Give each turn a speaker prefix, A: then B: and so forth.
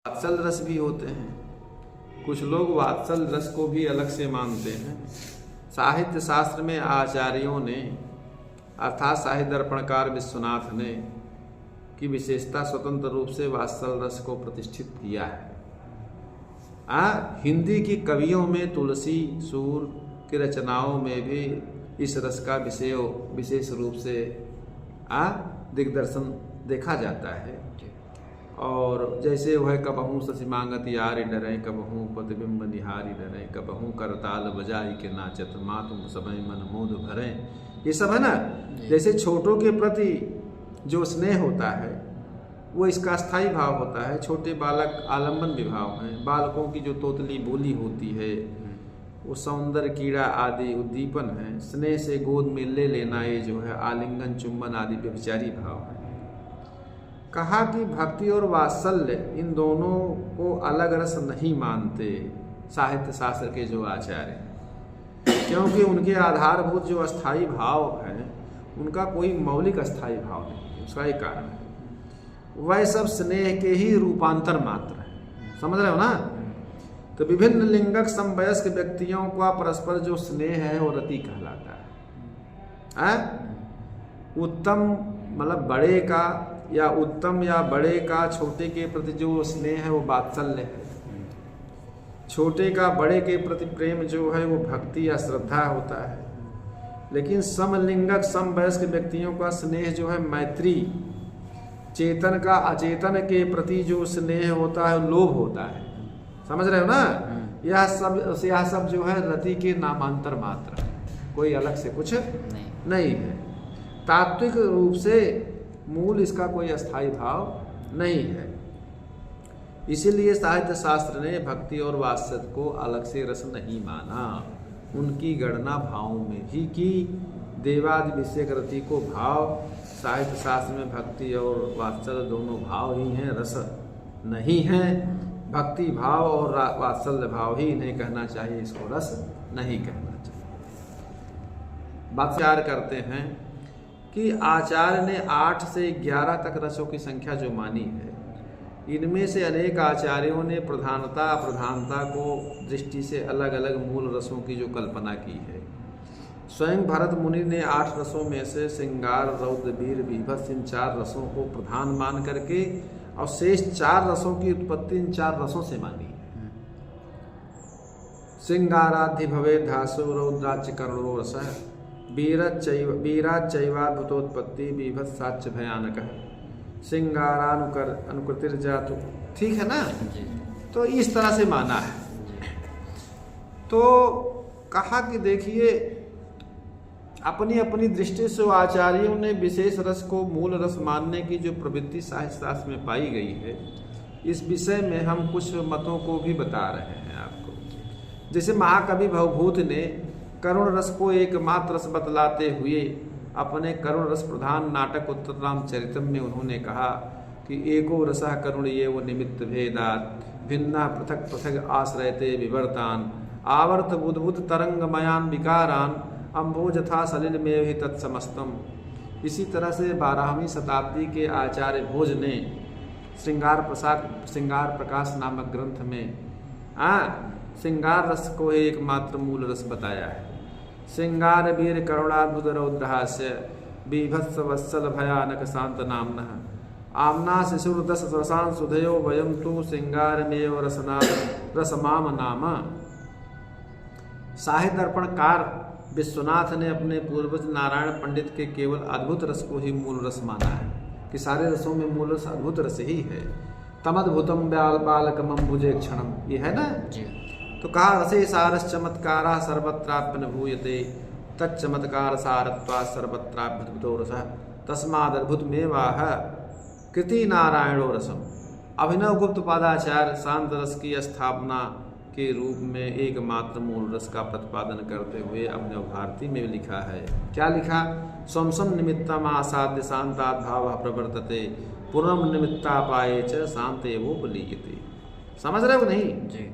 A: वात्सल रस भी होते हैं। कुछ लोग वात्सल रस को भी अलग से मानते हैं। साहित्य शास्त्र में आचार्यों ने अर्थात साहित्य दर्पणकार विश्वनाथ ने की विशेषता स्वतंत्र रूप से वात्सल रस को प्रतिष्ठित किया है। हिंदी की कवियों में तुलसी सूर की रचनाओं में भी इस रस का विशेष रूप से दिग्दर्शन देखा जाता है। और जैसे वह कबहू शशि मांगत यारी डरें, कबहू प्रतिबिंब निहारी डरें, कबहू करताल बजाई के नाचत मातुम समय मन मोद भरें, ये सब है ना। जैसे छोटों के प्रति जो स्नेह होता है वो इसका स्थायी भाव होता है। छोटे बालक आलम्बन विभाव हैं। बालकों की जो तोतली बोली होती है वो सौंदर्य कीड़ा आदि उद्दीपन है। स्नेह से गोद में ले लेना ये जो है आलिंगन चुंबन आदि व्यभिचारी भाव है। कहा कि भक्ति और वात्सल्य इन दोनों को अलग रस नहीं मानते साहित्य शास्त्र के जो आचार्य हैं, क्योंकि उनके आधारभूत जो अस्थाई भाव हैं उनका कोई मौलिक अस्थाई भाव नहीं। उसका एक कारण है, वह सब स्नेह के ही रूपांतर मात्र है। समझ रहे हो ना। तो विभिन्न लिंगक समवयस्क व्यक्तियों का परस्पर जो स्नेह है वो रति कहलाता है। उत्तम मतलब बड़े का या उत्तम या बड़े का छोटे के प्रति जो स्नेह है वो वात्सल्य है। छोटे का बड़े के प्रति प्रेम जो है वो भक्ति या श्रद्धा होता है। लेकिन समलिंगक समवयस्क व्यक्तियों का स्नेह जो है मैत्री, चेतन का अचेतन के प्रति जो स्नेह होता है लोभ होता है। समझ रहे हो ना। यह सब जो है रति के नामांतर मात्र है, कोई अलग से कुछ नहीं है। तात्विक रूप से मूल इसका कोई अस्थाई भाव नहीं है। इसीलिए साहित्य शास्त्र ने भक्ति और वात्सल्य को अलग से रस नहीं माना। उनकी गणना भावों में ही की। देवादि विषयक रति को भाव, साहित्य शास्त्र में भक्ति और वात्सल्य दोनों भाव ही हैं, रस नहीं है। भक्ति भाव और वात्सल्य भाव ही इन्हें कहना चाहिए, इसको रस नहीं कहना चाहिए। बात विचार करते हैं कि आचार्य ने 8 से 11 तक रसों की संख्या जो मानी है, इनमें से अनेक आचार्यों ने प्रधानता अप्रधानता को दृष्टि से अलग अलग मूल रसों की जो कल्पना की है। स्वयं भरत मुनि ने 8 रसों में से श्रृंगार, रौद्र, वीर, बीभत्स इन 4 रसों को प्रधान मान करके और शेष 4 रसों की उत्पत्ति इन 4 रसों से मानी। श्रृंगाराधि भवे धासो रौद्राच करुणो रस, वीराचैवाद्भुतोत्पत्ति बीभत्साच भयानक, श्रृंगारानुकृतिर्जातु। ठीक है ना। तो इस तरह से माना है। तो कहा कि देखिए अपनी अपनी दृष्टि से आचार्यों ने विशेष रस को मूल रस मानने की जो प्रवृत्ति साहित्य शास्त्र में पाई गई है, इस विषय में हम कुछ मतों को भी बता रहे हैं आपको। जैसे महाकवि भवभूत ने करुण रस को एकमात्र रस बतलाते हुए अपने करुण रस प्रधान नाटक उत्तर रामचरितम में उन्होंने कहा कि एको रसः करुण ये वो निमित्त भेदात भिन्ना पृथक पृथक आश्रयते विवर्तान आवर्त बुद्बुद तरंगमयान विकारान अम्भोजथा सलिल में भी तत्समस्तम। इसी तरह से 12वीं शताब्दी के आचार्य भोज ने श्रृंगार प्रकाश नामक ग्रंथ में श्रृंगार रस को एकमात्र मूल रस बताया है। श्रृंगार वीर करुणाद्भुत रौद्रहास्य बीभत्स वत्सल भयानक शांत नामनः आमना शिशुर्दश रसान सुधयो वयम तु श्रृंगारमेव रसमाम नाम। साहित्य दर्पणकार विश्वनाथ ने अपने पूर्वज नारायण पंडित के केवल अद्भुत रस को ही मूल रस माना है कि सारे रसों में मूल रस अद्भुत रस ही है। तमद्भुतम बालकमंबुजे क्षणम, ये है ना जी। तो कहा रसे सारस चमत्कारा सर्वत्राप्यनुभूयते तच्चमत्कार सारत्वा सर्वत्राभ्युतो रसः तस्मादद्भुतमेवाह कृति नारायणो रसम। अभिनव गुप्त पादाचार्य शांत रस की स्थापना के रूप में एकमात्र मूल रस का प्रतिपादन करते हुए अभिनव भारती में लिखा है। क्या लिखा? स्वमसम निमित्तम आसाद्य शांताद् भावः प्रवर्तते पूर्णम निमित्तापाये च शांते वो बलीयते। समझ रहे हो नहीं जी।